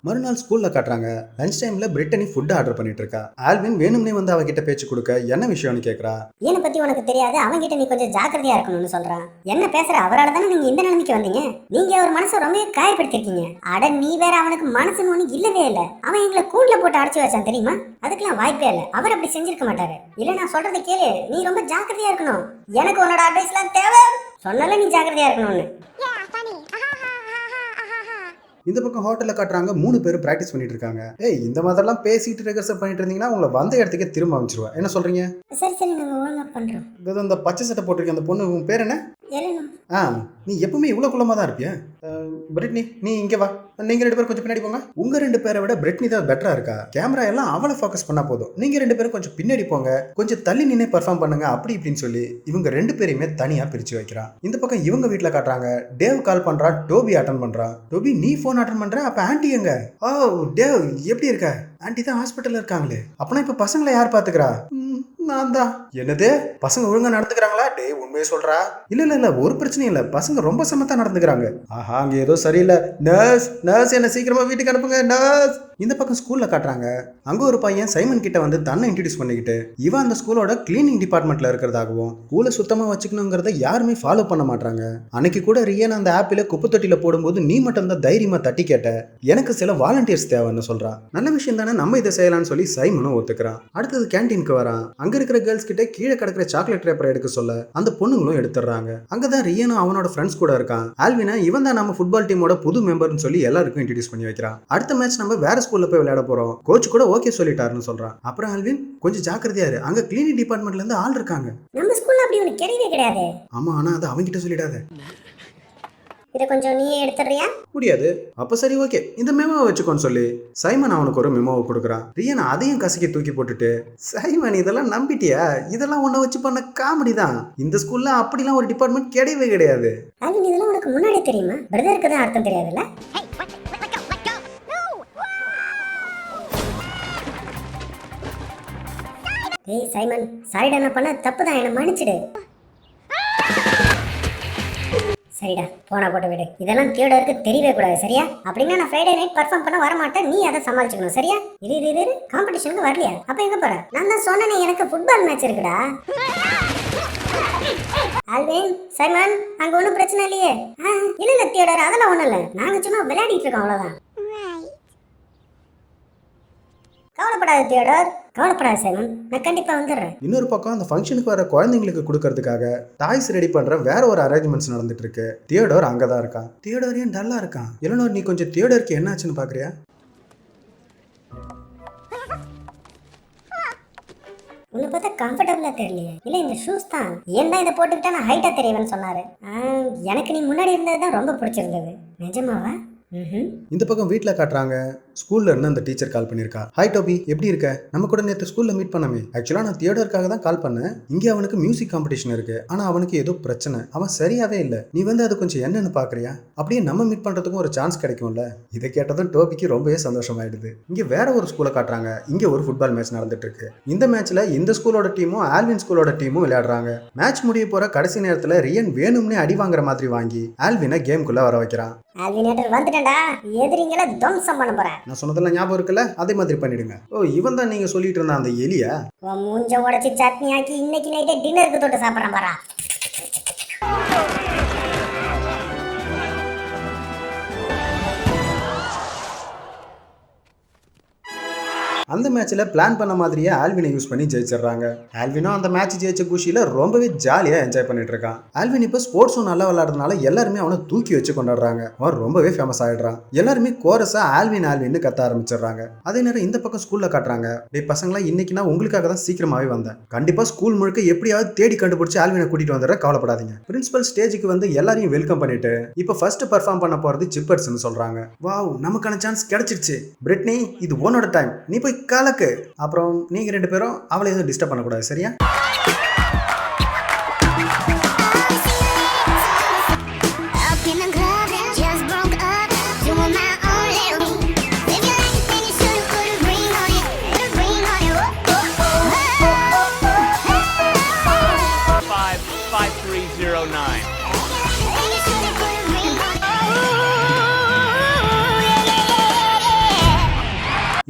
மறுநாள் ஸ்கூல்ல காட்டுறாங்க. லஞ்ச் டைம்ல பிரிட்டனி ஃபுட் ஆர்டர் பண்ணிட்டு இருக்கா. ஆல்வின் வேணும்னே வந்து அவகிட்ட பேச்சு கொடுக்க என்ன விஷயம்னு கேக்குறா. என்ன பத்தி உனக்கு தெரியாது, அவங்கிட்ட நீ கொஞ்சம் ஜாக்கிரதையா இருக்கணும்னு சொல்றான். என்ன பேசுற? அவரால தானே நீங்க இந்த நிலைமைக்கு வந்தீங்க. நீங்க அவர் மனசை ரொம்ப காயப்படுத்திருக்கீங்க. அட நீ வேற, அவனுக்கு மனசுன்னு ஒண்ணு இல்லவே இல்ல. அவன் எங்களை கூண்டுல போட்டு அடைச்சு வச்சான் தெரியுமா? அதுக்கெல்லாம் வாய்ப்பே இல்ல. அவர் அப்படி செஞ்சிருக்க மாட்டாரு. இல்ல நான் சொல்றதை கேளு, நீ ரொம்ப ஜாக்கிரதையா இருக்கணும். எனக்கு உன்னோட அட்வைஸ்லாம் தேவை. சொன்னால நீ ஜாக்கிரதையா இருக்கணும்னு. இந்த பக்கம் ஹோட்டல்ல காட்டுறாங்க. 3 பேரும் பிராக்டிஸ் பண்ணிட்டு இருக்காங்க. ஏய், இந்த மாதிரிலாம் பேசிட்டு ரிஹர்சல் பண்ணிட்டு இருந்தீங்கன்னா உங்களை வந்த இடத்துக்கே திரும்ப அமைச்சிருவா. என்ன சொல்றீங்க? சரி நாங்க ஒழுங்கா பண்றோம். இந்த பச்சை சட்டை போட்டிருக்க அந்த பொண்ணு, உன் பேர் என்ன? எலனா. நீ எப்பவுமே இவ்வளவு குள்ளமா தான் இருப்பியா? பிரிட்னி, நீ இங்க வா. நீங்க 2 பேரும் கொஞ்சம் பின்னாடி போங்க. உங்க 2 பேரை விட பிரிட்னி தான் பெட்டரா இருக்கா. கேமரா எல்லாம் அவளை ஃபோக்கஸ் பண்ணா போதும். நீங்க 2 பேரும் கொஞ்சம் பின்னாடி போங்க, கொஞ்சம் தள்ளி நின்னே பெர்ஃபார்ம் பண்ணுங்க, அப்படி இப்படின்னு சொல்லி இவங்க 2 பேரையுமே தனியா பிரிச்சு வைக்கிறான். இந்த பக்கம் இவங்க வீட்டுல காட்டுறாங்க. டேவ் கால் பண்றா, டோபி அட்டன் பண்றான். டோபி, நீ போன் அட்டன் பண்ற, அப்ப ஆன்ட்டி எங்க? ஓ டேவ், எப்படி இருக்க? ஆன்ட்டி தான் ஹாஸ்பிட்டல்ல இருக்காங்களே. அப்பனா இப்ப பசங்களை யார் பாத்துக்கிறா? நான் தான். என்னது, பசங்க ஒழுங்கா நடந்துக்கிறாங்களா? டே உண்மையை சொல்றா? இல்ல ஒரு பிரச்சனையும் இல்ல, பசங்க ரொம்ப சமத்தா நடந்துக்கிறாங்க. ஆஹா, அங்க ஏதோ சரியில்லை. நர்ஸ் என்ன சீக்கிரமா வீட்டுக்கு அனுப்புங்க நர்ஸ். இந்த பக்கம் ஸ்கூல்ல காட்டுறாங்க. அங்க ஒரு பையன் சைமன் கிட்ட வந்து தன்னை இன்ட்ரடியூஸ் பண்ணிக்கிட்டு இவன் அந்த ஸ்கூலோட கிளீனிங் டிபார்ட்மெண்ட்ல இருக்கிறதாகவும் ஸ்கூலை சுத்தமா வச்சுக்கணுங்கிறத யாருமே ஃபாலோ பண்ண மாட்டாங்க. அன்னைக்கு கூட ரியன் அந்த ஆப்பில குப்பை தொட்டில போடும்போது நீ மட்டும் தான் தைரியமா தட்டி கேட்ட, எனக்கு சில வாலண்டியர்ஸ் தேவைன்னு சொல்றான். நல்ல விஷயம் தானே, நம்ம இதை செய்யலாம்னு சொல்லி சைமனும் ஒத்துக்கிறான். அடுத்தது கேன்டீனுக்கு வரான். அங்க இருக்கிற கேர்ள்ஸ் கிட்ட கீழே கிடக்கிற சாக்லேட் ரேப்பரை எடுக்க சொல்ல அந்த பொண்ணுங்களும் எடுத்துறாங்க. அங்கதான் ரியனும் அவனோட ஃப்ரெண்ட்ஸ் கூட இருக்கான். ஆல்வினா இவன் தான் நம்ம ஃபுட்பால் டீமோட புது மெம்பர்னு சொல்லி எல்லாருக்கும் இன்ட்ரடியூஸ் பண்ணி வைக்கிறான். அடுத்த மேட்ச் நம்ம வேற ஸ்கூல்ல போய் விளையாட போறோம், கோச் கூட ஓகே சொல்லிட்டாருன்னு சொல்றான். அப்புறம் ஆல்வின் கொஞ்சம் ஜாக்கிரதையா இரு, அங்க கிளீனிங் டிபார்ட்மெண்ட்ல இருந்து ஆள் இருக்காங்க. நம்ம ஸ்கூல்ல அப்படி ஒன்று கிடையவே கிடையாது. ஆமா, ஆனா அது அவங்கிட்ட சொல்லிடாத. இதை கொஞ்சம் நீயே எடுத்துறியா? முடியாது. அப்ப சரி, ஓகே, இந்த மெமோவை வச்சுக்கோன்னு சொல்லி சைமன் அவனுக்கு ஒரு மெமோவை கொடுக்குறான். ரியன் அதையும் கசக்கி தூக்கி போட்டுட்டு, சைமன் இதெல்லாம் நம்பிட்டியா? இதெல்லாம் உன்னை வச்சு பண்ண காமெடி தான். இந்த ஸ்கூல்ல அப்படிலாம் ஒரு டிபார்ட்மெண்ட் கிடையவே கிடையாது. ஆல்வின், இதெல்லாம் உனக்கு முன்னாடி தெரியுமா? பிரதருக்கு தான் அர்த்தம் தெரியாதுல்ல? ஏய் சைமன், சாரிடா, நான் பண்ண தப்பு தான், என்ன மன்னிச்சிடு. சரிடா, போனா போட்டு விடு. இதெல்லாம் தியோடருக்கு தெரியவே கூடாது, சரியா? அப்படின்னா நான் ஃப்ரைடே நைட் பர்ஃபார்ம் பண்ண வர மாட்டேன், நீ அதை சமாளிச்சுக்கணும், சரியா? இரு காம்படிஷனுக்கு வரலையா? அப்ப எங்க போற? நான் தான் சொன்னேனே, எனக்கு ஃபுட்பால் மேட்ச் இருக்குடா. ஆல்வின், சைமன், அங்க ஒன்றும் பிரச்சனை இல்லையே? இல்ல தியோடர், அதெல்லாம் ஒண்ணும் இல்லை, நாங்க சும்மா விளையாடிட்டு இருக்கோம், அவ்வளவுதான். கவலைப்படாத தியோடர், கவலைப்படாத சைமன், நான் கண்டிப்பா வந்துடுறேன். இன்னொரு பக்கம் அந்த ஃபங்க்ஷனுக்கு வர குழந்தைங்களுக்கு கொடுக்கறதுக்காக டாய்ஸ் ரெடி பண்ற வேற ஒரு அரேஞ்ச்மெண்ட்ஸ் நடந்துட்டு இருக்கு. தியோடர் அங்கதான் இருக்கான். தியோடர் ஏன் டல்லா இருக்கான்? எலனோர், நீ கொஞ்சம் தியோடருக்கு என்ன ஆச்சுன்னு பாக்குறியா? உன்னை பார்த்தா கம்ஃபர்டபுளா தெரியலையே. இல்ல இந்த ஷூஸ் தான், ஏன் தான் இதை போட்டுக்கிட்டா நான் ஹைட்டா தெரியவேன்னு சொன்னாரு. எனக்கு நீ முன்னாடி இருந்தது தான் ரொம்ப பிடிச்சிருந்தது. நிஜமாவா? இந்த பக்கம் வீட்டில் காட்டுறாங்க. ஸ்கூல்ல இருந்து அந்த டீச்சர் கால் பண்ணியிருக்கா. ஹாய் டோபி, எப்படி இருக்க? நம்ம கூட நேற்று ஸ்கூல்ல மீட் பண்ணாமே. ஆக்சுவலாக நான் தியோடருக்காக தான் கால் பண்ணேன். இங்கே அவனுக்கு மியூசிக் காம்படிஷன் இருக்கு, ஆனால் அவனுக்கு ஏதோ பிரச்சனை, அவன் சரியாவே இல்லை. நீ வந்து அது கொஞ்சம் என்னன்னு பாக்குறியா? அப்படியே நம்ம மீட் பண்றதுக்கும் ஒரு சான்ஸ் கிடைக்கும்ல. இதை கேட்டதும் டோபிக்கு ரொம்பவே சந்தோஷமாயிடுது. இங்கே வேற ஒரு ஸ்கூலை காட்டுறாங்க. இங்கே ஒரு ஃபுட்பால் மேட்ச் நடந்துட்டு இருக்கு. இந்த மேட்ச்ல இந்த ஸ்கூலோட டீமும் ஆல்வின் ஸ்கூலோட டீமும் விளையாடுறாங்க. மேட்ச் முடிய போற கடைசி நேரத்தில் ரியன் வேணும்னே அடி வாங்குற மாதிரி வாங்கி ஆல்வினை கேம்குள்ள வர வைக்கிறான். ஆல்வினேட்டர் வந்துட்டேன்டா, எதிரிங்களை துவம்சம் பண்ண போறேன். நான் சொன்னதெல்லாம் ஞாபகம் இருக்குல்ல, அதே மாதிரி பண்ணிடுங்க. ஓ, இவன் தான் நீங்க சொல்லிட்டு இருந்த அந்த எலியா? உன் மூஞ்ச உடைச்சு சட்னி ஆக்கி இன்னைக்கு நைட்டே டின்னருக்கு தொட்டு சாப்பிட்றேன் பாரா. அந்த மேட்ச்ல பிளான் பண்ண மாதிரியே ஆல்வினை யூஸ் பண்ணி ஜெயிச்சிடுறாங்க. ஆல்வினும் அந்த மேட்ச் ஜெயிச்ச குஷியில ரொம்பவே ஜாலியா என்ஜாய் பண்ணிட்டு இருக்கான். ஆல்வின் இப்ப ஸ்போர்ட்ஸும் நல்லா விளையாடுறதுனால எல்லாருமே அவனை தூக்கி வச்சு கொண்டாடுறாங்க. அவன் ரொம்பவே ஃபேமஸ் ஆயிடுறான். எல்லாருமே கோரஸா ஆல்வின் ஆல்வின்னு கத்த ஆரம்பிச்சிடுறாங்க. அதே நேரம் இந்த பக்கம் ஸ்கூல்ல காட்டுறாங்க. டேய் பசங்களா, இன்னைக்கு நான் உங்களுக்காக தான் சீக்கிரமாவே வந்தேன். கண்டிப்பா ஸ்கூல் முழுக்க எப்படியாவது தேடி கண்டுபிடிச்சு ஆல்வினை கூட்டிட்டு வந்துடுற, கவலைப்படாதீங்க. பிரின்சிபல் ஸ்டேஜுக்கு வந்து எல்லாரையும் வெல்கம் பண்ணிட்டு இப்ப ஃபர்ஸ்ட் பெர்ஃபார்ம் பண்ண போறது சிப்பர்ஸ்னு சொல்றாங்க. வாவ், நமக்கான சான்ஸ் கிடைச்சிருச்சு. பிரிட்னி, இது உன்னோட டைம், நீ போய் கலக்கு. அப்புறம் நீங்க ரெண்டு பேரும் அவளை எதுவும் டிஸ்டர்ப் பண்ணக்கூடாது, சரியா?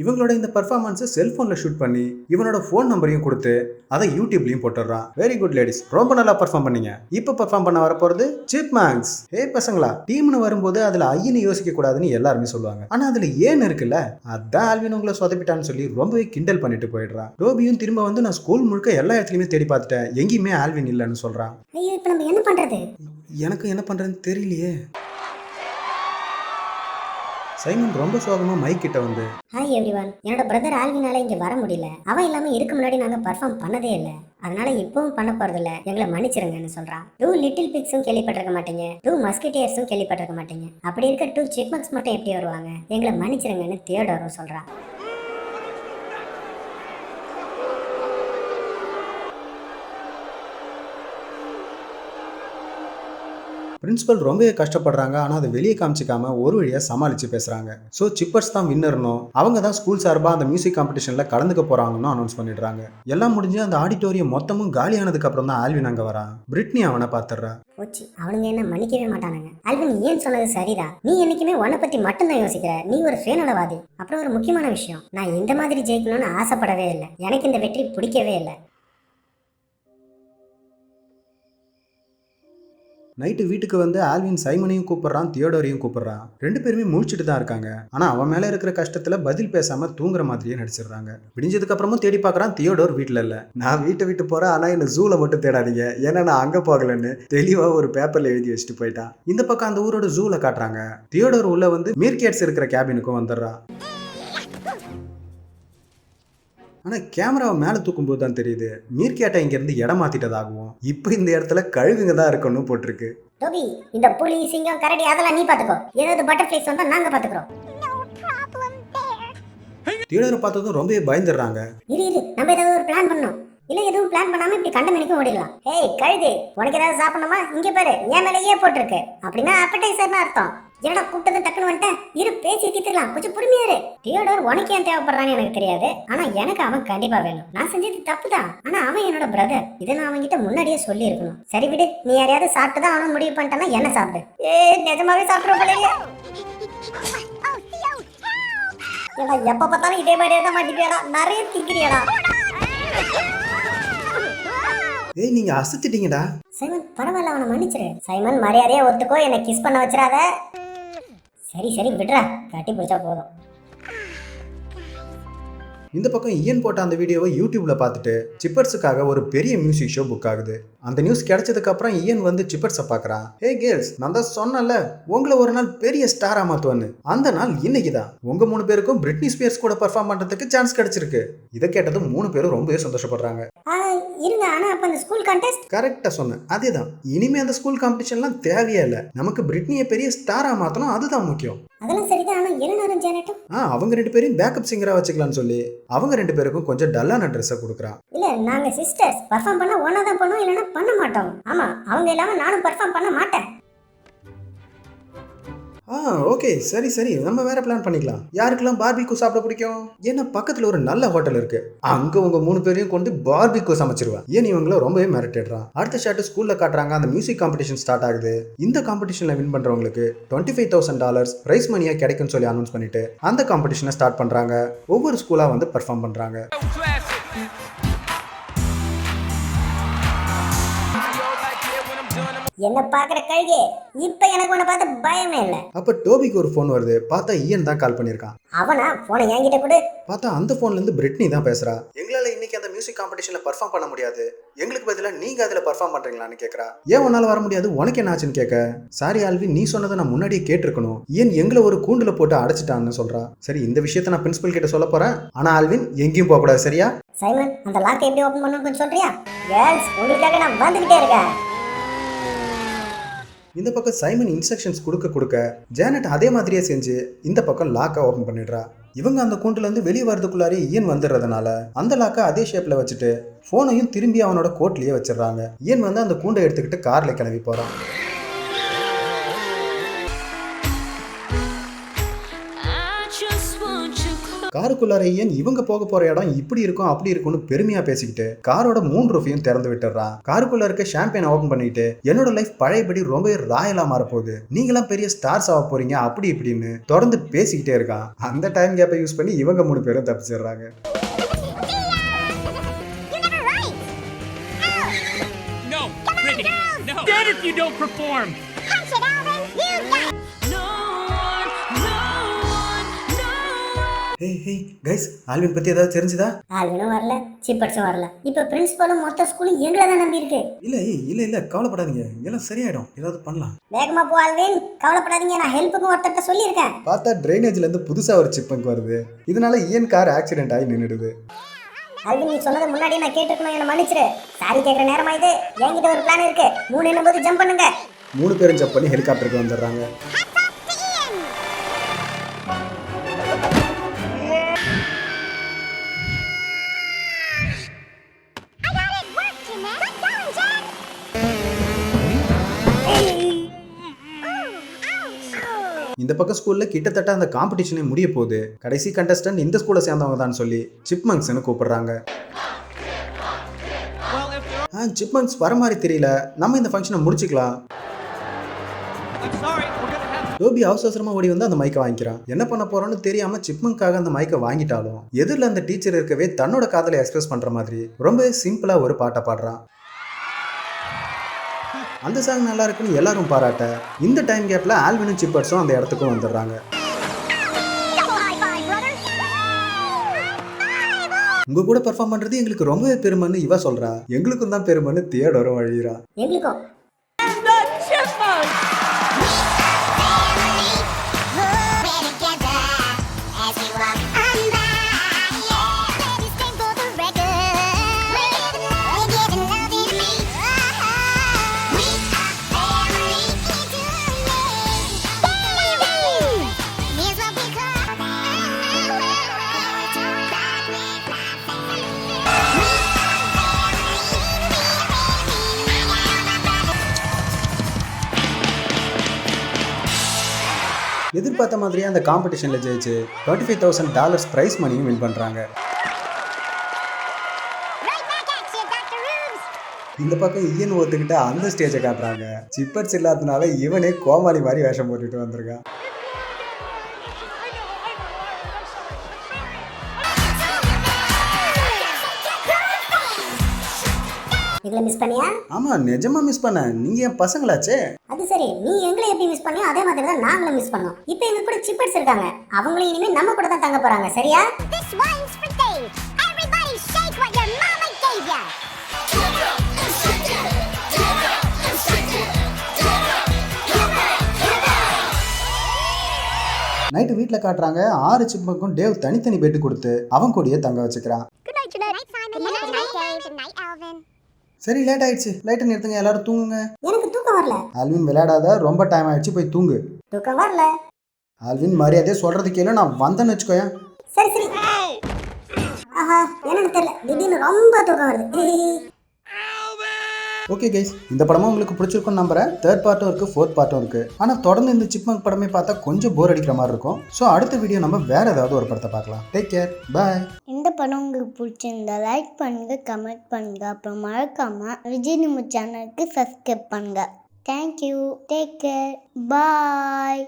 இவங்களோட இந்த பர்ஃபார்மன்ஸை செல்போன்ல ஷூட் பண்ணி இவனோட ஃபோன் நம்பரையும் கொடுத்து அதை யூடியூப்லயும் போட்டுடுறான். வெரி குட் லேடிஸ், ரொம்ப நல்லா பர்ஃபார்ம் பண்ணீங்க. இப்போ பர்ஃபார்ம் பண்ண வரப்போறது சிப்மங்க்ஸ். ஹே பசங்களா, டீம்னு வரும்போது அதுல ஐயன்னு யோசிக்க கூடாதுன்னு எல்லாருமே சொல்லுவாங்க. ஆனா அதுல ஏன் இருக்குல்ல, அதான் ஆல்வின் உங்களை சொதப்பிட்டான்னு சொல்லி ரொம்பவே கிண்டல் பண்ணிட்டு போயிடுறான். டோபியும் திரும்ப வந்து நான் ஸ்கூல் முழுக்க எல்லா இடத்துலயுமே தேடி பார்த்துட்டேன், எங்கேயுமே ஆல்வின் இல்லைன்னு சொல்றான். ஐயோ, இப்போ நம்ம என்ன பண்றது? எனக்கு என்ன பண்றதுன்னு தெரியலையே. சைமன் ரொம்ப சோகமா மைக் கிட்ட வந்து, ஹாய் எவ்ரிவன், என்னோட பிரதர் ஆல்வினால இங்க வர முடியல. அவன் இல்லாம இதுக்கு முன்னாடி நாங்க பர்ஃபார்ம் பண்ணதே இல்லை, அதனால இப்பவும் பண்ண போறது இல்ல, எங்களை மன்னிச்சிருங்கன்னு சொல்றான். 2 லிட்டில் பிக்ஸும் கேள்விப்பட்டிருக்க மாட்டீங்க, 2 மஸ்கிட்டியர்ஸும் கேள்விப்பட்டிருக்க மாட்டீங்க. அப்படி இருக்க 2 சிப்மங்க்ஸ் மட்டும் எப்படி வருவாங்க? எங்களை மன்னிச்சிருங்கன்னு தியோடரும் சொல்றான். பிரின்சிபல் ரொம்பவே கஷ்டப்படுறாங்க. ஆனால் அதை வெளியே காமிச்சிக்காம ஒரு வழியாக சமாளித்து பேசுகிறாங்க. ஸோ சிப்பர்ஸ் தான் வின்னர்னும் அவங்க தான் ஸ்கூல் சார்பாக அந்த மியூசிக் காம்படிஷனில் கலந்துக்க போகிறாங்கன்னு அனௌன்ஸ் பண்ணிடுறாங்க. எல்லாம் முடிஞ்சு அந்த ஆடிட்டோரியம் மொத்தமும் காலியானதுக்கு அப்புறம் தான் ஆல்வின் அங்கே வரான். பிரிட்னி அவனை பார்த்துடுறா. போச்சு, அவனுங்க என்ன மன்னிக்கவே மாட்டானுங்க. ஆல்வின் ஏன் சொன்னது சரிதான். நீ என்னைக்குமே உன்னை பத்தி மட்டும்தான் யோசிக்கிற. நீ ஒரு சுயநலவாதி. அப்புறம் ஒரு முக்கியமான விஷயம், நான் இந்த மாதிரி ஜெயிக்கணும்னு ஆசைப்படவே இல்லை. எனக்கு இந்த வெற்றி பிடிக்கவே இல்லை. நைட்டு வீட்டுக்கு வந்து ஆல்வின் சைமனையும் கூப்பிடுறான், தியோடோரையும் கூப்பிடுறான். ரெண்டு பேருமே முழிச்சிட்டு தான் இருக்காங்க. ஆனால் அவன் மேலே இருக்கிற கஷ்டத்தில் பதில் பேசாமல் தூங்குற மாதிரியே நடிச்சிடுறாங்க. விடிஞ்சதுக்கு அப்புறமும் தேடி பார்க்குறான். தியோடோர் வீட்டில் இல்லை. நான் வீட்டை விட்டு போகிறேன், ஆனால் என்னை ஜூவில் மட்டும் தேடாதீங்க, ஏன்னா நான் அங்கே போகலன்னு தெளிவாக ஒரு பேப்பரில் எழுதி வச்சுட்டு போயிட்டான். இந்த பக்கம் அந்த ஊரோட ஜூவில் காட்டுறாங்க. தியோடோர் உள்ள வந்து மீர்கேட்ஸ் இருக்கிற கேபினுக்கும் வந்துடுறான். ஆனால் கேமராவை மேலே தூக்கும்போது தான் தெரியுது மீர்கேட்டை இங்கேருந்து இடம் மாற்றிட்டதாகவும் இப்போ இந்த இடத்துல கழுகுங்க தான் இருக்கணும்னு போட்டிருக்கு. டோபி, இந்த புலி, சிங்கம், கரடி அதெல்லாம் நீ பார்த்துக்கோ. ஏதாவது பட்டர்ஃப்ளைஸ் வந்தா நாங்கள் பார்த்துக்கிறோம். தியோடரை பார்த்ததும் ரொம்பவே பயந்துடுறாங்க. இரு நம்ம ஏதாவது ஒரு பிளான் பண்ணோம். இல்ல எதுவும் பிளான் பண்ணாம இப்படி கண்ட மணிக்கும் ஓடிடலாம். ஏய் கழுது, உனக்கு ஏதாவது சாப்பிடணுமா? இங்க பாரு, என் மேலேயே போட்டிருக்கு. அப்படின்னா அப்படைசர்னு அர்த்தம். என்னடா கூப்பிட்டது டக்குன்னு வந்துட்டேன். இரு பேசி தீர்த்துக்கலாம், கொஞ்சம் பொறுமையா இரு. தியோடோர் உனக்கு ஏன் தேவைப்படுறான்னு எனக்கு தெரியாது, ஆனா எனக்கு அவன் கண்டிப்பா வேணும். நான் செஞ்சது தப்பு தான், ஆனா அவன் என்னோட பிரதர். இதை நான் அவன்கிட்ட முன்னாடியே சொல்லி இருக்கணும். சரி விடு, நீ யாரையாவது சாப்பிட்டு தான் அவனும் முடிவு பண்ணிட்டானா என்ன சாப்பிடு. நிஜமாவே சாப்பிடுற போலயே. ஏடா எப்ப பார்த்தாலும் இதே மாதிரியே தான் மாட்டிப்பியாடா, நிறைய திங்கிறியாடா. ஏய் நீங்க அசத்திட்டீங்கடா. சைமன் பரவாயில்ல, அவனை மன்னிச்சிரு. சைமன் மரியாதையா ஒத்துக்கோ, என்னை கிஸ் பண்ண வச்சிடாத. சரி விடுறா, கட்டி பிடிச்சா போதும். இந்த பக்கம் இயன் போட்ட அந்த வீடியோவை யூடியூப்ல பார்த்துட்டு சிப்பர்ஸுக்காக ஒரு பெரிய மியூசிக் ஷோ புக் ஆகுது. அந்த நியூஸ் கிடைச்சதுக்கு அப்புறம் இயன் வந்து சிப்பர்ஸை பார்க்கறான். ஹே கேர்ள்ஸ், நான் தான் சொன்னேன்ல உங்களை ஒரு நாள் பெரிய ஸ்டாரா மாத்துவேன்னு. அந்த நாள் இன்னைக்கு தான். உங்க 3 பேருக்கும் பிரிட்னி ஸ்பியர்ஸ் கூட பெர்ஃபார்ம் பண்றதுக்கு சான்ஸ் கிடைச்சிருக்கு. இதை கேட்டதும் 3 பேரும் ரொம்பவே சந்தோஷப்படுறாங்க. இருங்க, ஆனா அப்ப அந்த ஸ்கூல் கான்டெஸ்ட்? கரெக்டா சொன்னேன், அதேதான். இனிமே அந்த ஸ்கூல் காம்படிஷன்லாம் தேவையே இல்லை. நமக்கு பிரிட்னியை பெரிய ஸ்டாரா மாத்தணும், அதுதான் முக்கியம். அதெல்லாம் சரிதான், ஆனா எலனோரும் ஜானட்டும் அவங்க 2 பேரையும் பேக்கப் சிங்கரா வச்சுக்கலாம்னு சொல்லி அவங்க 2 பேருக்கும் கொஞ்சம் டல்லான ட்ரெஸ்ஸை கொடுக்குறான். இல்ல, நாங்க சிஸ்டர்ஸ், பெர்ஃபார்ம் பண்ணா ஒண்ணா தான் பண்ணுவோம், இல்லைன்னா பண்ண மாட்டோம். ஆமா, அவங்க இல்லாம நானும் பெர்ஃபார்ம் பண்ண மாட்டேன். ஓகே, சரி நம்ம வேற பிளான் பண்ணிக்கலாம். யாருக்கெல்லாம் பார்பிக்யூ சாப்பிட பிடிக்கும்? ஏன்னா பக்கத்துல ஒரு நல்ல ஹோட்டல் இருக்கு, அங்க உங்க 3 பேரையும் கொண்டு பார்பிக்யூ சமைச்சிருவேன். ஏன் இவங்கள ரொம்பவே மிரட்டிடுறான். அடுத்த ஷாட் ஸ்கூல்ல காட்டுறாங்க. அந்த மியூசிக் காம்படிஷன் ஸ்டார்ட் ஆகுது. இந்த காம்படிஷன்ல வின் பண்றவங்களுக்கு $25,000 பிரைஸ் மணியா கிடைக்கும்னு சொல்லி அனௌன்ஸ் பண்ணிட்டு அந்த காம்படிஷனை ஸ்டார்ட் பண்றாங்க. ஒவ்வொரு ஸ்கூலா வந்து பெர்ஃபார்ம் பண்றாங்க. என்ன பாக்குற கழுகே, இப்ப எனக்கு உன்னை பார்த்து பயமே இல்ல. அப்ப டோபிக்கு ஒரு போன் வருது. பார்த்தா இயன் தான் கால் பண்ணிருக்கான். அவனா போனை என்கிட்ட கொடு. பார்த்தா அந்த போன்ல இருந்து பிரிட்னி தான் பேசுறா. எங்களால இன்னைக்கு அந்த மியூசிக் காம்படிஷன்ல பெர்ஃபார்ம் பண்ண முடியாது, எங்களுக்கு பதிலா நீங்க அதுல பெர்ஃபார்ம் பண்றீங்களான்னு கேக்குறா. ஏன் உன்னால வர முடியாது, உனக்கு என்ன ஆச்சுன்னு கேட்க, சாரி ஆல்வின், நீ சொன்னதை நான் முன்னாடியே கேட்டிருக்கணும், ஏன் எங்களை ஒரு கூண்டுல போட்டு அடைச்சிட்டான்னு சொல்றா. சரி, இந்த விஷயத்த நான் பிரின்சிபல் கிட்ட சொல்ல போறேன், ஆனா ஆல்வின் எங்கேயும் போக கூடாது, சரியா? சைமன், அந்த லாக்கை எப்படி ஓபன் பண்ணனும் கொஞ்சம் சொல்றியா? கேர்ள்ஸ், உங்களுக்காக நான் வந்துகிட்டே இருக்கேன். இந்த பக்கம் சைமன் இன்ஸ்ட்ரக்ஷன்ஸ் கொடுக்க ஜானட் அதே மாதிரியே செஞ்சு இந்த பக்கம் லாக்கை ஓபன் பண்ணிடுறா. இவங்க அந்த கூண்டுல இருந்து வெளியே வரதுக்குள்ளாரே இயன் வந்துடுறதுனால அந்த லாக்கை அதே ஷேப்ல வச்சுட்டு போனையும் திரும்பி அவனோட கோட்லயே வச்சிடறாங்க. இயன் வந்து அந்த கூண்டை எடுத்துக்கிட்டு கார்ல கிளம்பி போறான். காருக்குள்ளார இயன் இவங்க போக போற இடம் இப்படி இருக்கும் அப்படி இருக்கும்னு பெருமையா பேசிக்கிட்டு காரோட 3 ரூஃபையும் திறந்து விட்டுறான். காருக்குள்ள இருக்க ஷாம்பெயினை ஓபன் பண்ணிட்டு என்னோட லைஃப் பழையபடி ரொம்ப ராயலா மாறப்போகுது, நீங்களாம் பெரிய ஸ்டார்ஸ் ஆக போறீங்க அப்படி இப்படின்னு தொடர்ந்து பேசிக்கிட்டே இருக்கான். அந்த டைம் கேப்பை யூஸ் பண்ணி இவங்க 3 பேரும் தப்பிச்சிடுறாங்க. No, Brittany, no. Dead if you don't perform. Hey guys, Alvin பத்தி ஏதாவது தெரிஞ்சுதா? ஆல்வினும் வரல, சிப்பர்ஸும் வரல. இப்ப பிரின்சிபலும் மொத்த ஸ்கூலும் எங்களை தான் நம்பி இருக்கு. இல்ல கவலைப்படாதீங்க, எல்லாம் சரியாயிடும், ஏதாவது பண்ணலாம். வேகமா போ ஆல்வின், கவலைப்படாதீங்க, நான் ஹெல்ப்புக்கு ஒருத்தர்ட்ட சொல்லியிருக்கேன். பார்த்தா ட்ரைனேஜ்ல இருந்து புதுசா ஒரு சிப்பங்க் வருது. இதனால இயன் கார் ஆக்சிடென்ட் ஆகி நின்னுடுது. ஆல்வின், நீ சொன்னதை முன்னாடியே நான் கேட்டுக்கணும், என்ன மன்னிச்சிரு. சாரி கேட்குற நேரமா இது. என்கிட்ட ஒரு பிளான் இருக்கு. 3 என்னும்போது ஜம்ப் பண்ணுங்க. 3 பேரும் ஜம்ப் பண்ணி ஹெலிகாப்டருக்கு வந்துடுறாங்க. இந்த பக்கம் ஸ்கூல்ல கிட்டத்தட்ட அந்த காம்படிஷனே முடிய போகுது. கடைசி கண்டஸ்டன்ட் இந்த ஸ்கூலை சேர்ந்தவங்க தான் சொல்லி சிப்மங்க்ஸ்னு கூப்பிடுறாங்க. சிப்மங்க்ஸ் வர மாதிரி தெரியல, நம்ம இந்த ஃபங்க்ஷனை முடிச்சுக்கலாம். டோபி அவசரமா ஓடி வந்து அந்த மைக்கை வாங்கிக்கிறான். என்ன பண்ண போறோம்னு தெரியாம சிப்மங்காக அந்த மைக்கை வாங்கிட்டாலும் எதிரில் அந்த டீச்சர் இருக்கவே தன்னோட காதலை எக்ஸ்பிரஸ் பண்ற மாதிரி ரொம்ப சிம்பிளா ஒரு பாட்டை பாடுறான். அந்த சாங் நல்லா இருக்குன்னு எல்லாரும் பாராட்ட இந்த டைம் கேப்ல ஆல்வினும் சிப்பர்ஸும் அந்த இடத்துக்கும் வந்துடுறாங்க. உங்க கூட பெர்ஃபார்ம் பண்றது எங்களுக்கு ரொம்பவே பெருமைன்னு இவ சொல்றா. எங்களுக்கும் தான் பெருமைன்னு தியோடோரும் வழிகிறா. எங்களுக்கும் எதிர்பார்த்த மாதிரியே அந்த காம்படிஷன்ல ஜெயிச்சு $25,000 பிரைஸ் மணியும் வின் பண்றாங்க. இந்த பக்கம் இயன் ஒத்துக்கிட்ட அந்த ஸ்டேஜை காட்டுறாங்க. சிப்பர்ஸ் இல்லாததுனால இவனே கோமாளி மாதிரி வேஷம் போட்டுட்டு வந்திருக்கான். இதுல மிஸ் பண்ணியா? ஆமா, நிஜமா மிஸ் பண்ண. நீங்க என் பசங்களாச்சே. அது சரி, நீ எங்களை எப்படி மிஸ் பண்ணியோ அதே மாதிரி தான் நாங்களும் மிஸ் பண்ணோம். இப்போ எங்க கூட சிப்பர்ஸ் இருக்காங்க, அவங்களும் இனிமே நம்ம கூட தான் தங்க போறாங்க. சரியா? This one's for Dave. Everybody shake what your mama gave you. Night வீட்டில் காட்டுறாங்க. 6 சிப்மங்க்கும் டேவ் தனித்தனி பெட்டு கொடுத்து அவன் கூடயே தங்க வச்சுக்கிறான். சரி, லேட் ஆயிடுச்சு, லைட்டை நிறுத்துங்க, எல்லாரும் தூங்குங்க. எனக்கு தூக்கம் வரல. ஆல்வின் விளையாடாத, ரொம்ப டைம் ஆயிடுச்சு, போய் தூங்கு. தூக்கம் வரல. ஆல்வின் மரியாதையே சொல்றது கேளு, நான் வந்தேன்னு வச்சுக்கோயா. சரி சரி. ஆஹா, என்னன்னு தெரியல, திடீர்னு ரொம்ப தூக்கம் வருது. ஓகே கைஸ், இந்த படமும் உங்களுக்கு பிடிச்சிருக்கும்னு நம்புறேன். 3rd பார்ட்டும் இருக்கு, 4th பார்ட்டும் இருக்கு. ஆனா தொடர்ந்து இந்த சிப்மங்க் படமே பார்த்தா கொஞ்சம் போர் அடிக்கிற மாதிரி இருக்கும். ஸோ அடுத்த வீடியோ நம்ம வேற ஏதாவது ஒரு படத்தை பார்க்கலாம். டேக் கேர், பாய். இந்த படம் உங்களுக்கு பிடிச்சிருந்தா லைக் பண்ணுங்க, கமெண்ட் பண்ணுங்க, அப்புறம் மறக்காம விஜய் நியூஸ் சேனலுக்கு சப்ஸ்கிரைப் பண்ணுங்க. தேங்க்யூ, டேக் கேர், பாய்.